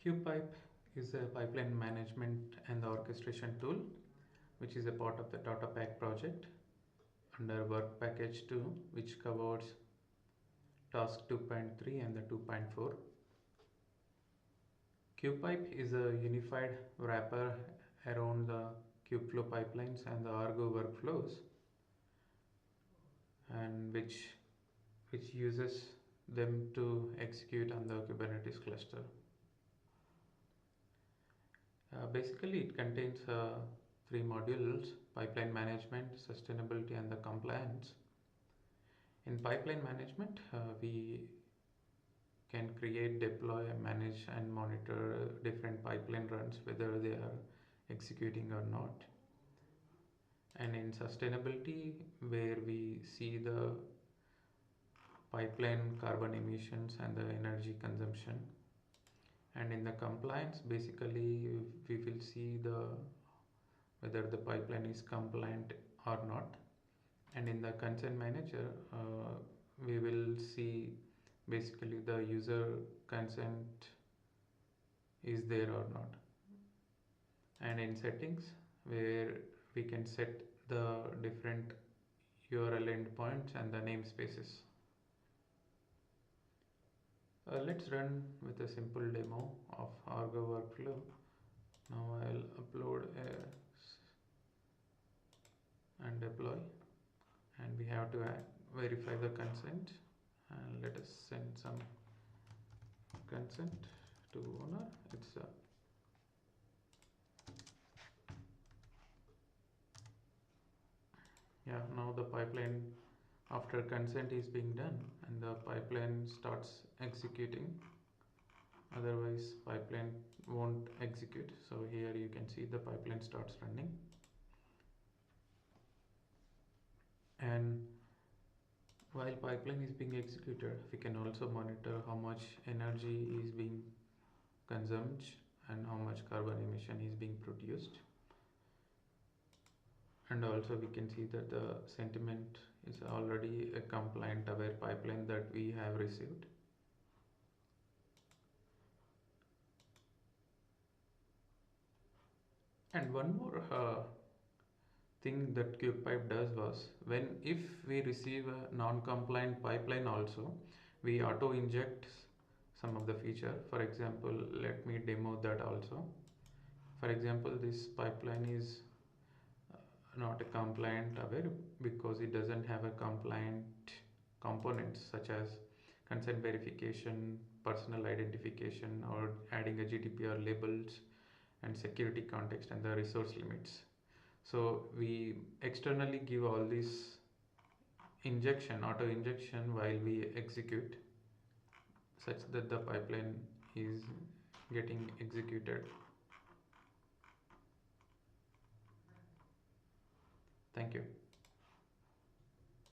Kubepipe is a pipeline management and the orchestration tool, which is a part of the DataPACT project under work package 2, which covers task 2.3 and the 2.4. Kubepipe is a unified wrapper around the Kubeflow pipelines and the Argo workflows, and which uses them to execute on the Kubernetes cluster. Basically, it contains three modules: pipeline management, sustainability, and the compliance. In pipeline management, we can create, deploy, manage, and monitor different pipeline runs, whether they are executing or not. And in sustainability, where we see the pipeline carbon emissions and the energy consumption. And in the compliance, basically we will see whether the pipeline is compliant or not. And in the consent manager, we will see basically the user consent is there or not. And in settings, where we can set the different URL endpoints and the namespaces. Let's run with a simple demo of Argo Workflow. Now I'll upload and deploy, and we have to verify the consent, and let us send some consent to owner. It's now the pipeline after consent is being done and the pipeline starts executing. Otherwise pipeline won't execute. So here you can see the pipeline starts running, and while pipeline is being executed, we can also monitor how much energy is being consumed and how much carbon emission is being produced. And also we can see that the sentiment is already a compliant aware pipeline that we have received. And one more thing that Kubepipe does was, if we receive a non-compliant pipeline also, we auto inject some of the feature. For example, let me demo that also. For example, this pipeline is not a compliant aware because it doesn't have a compliant components such as consent verification, personal identification, or adding a GDPR labels and security context and the resource limits. So we externally give all this auto injection while we execute, such that the pipeline is getting executed. Thank you.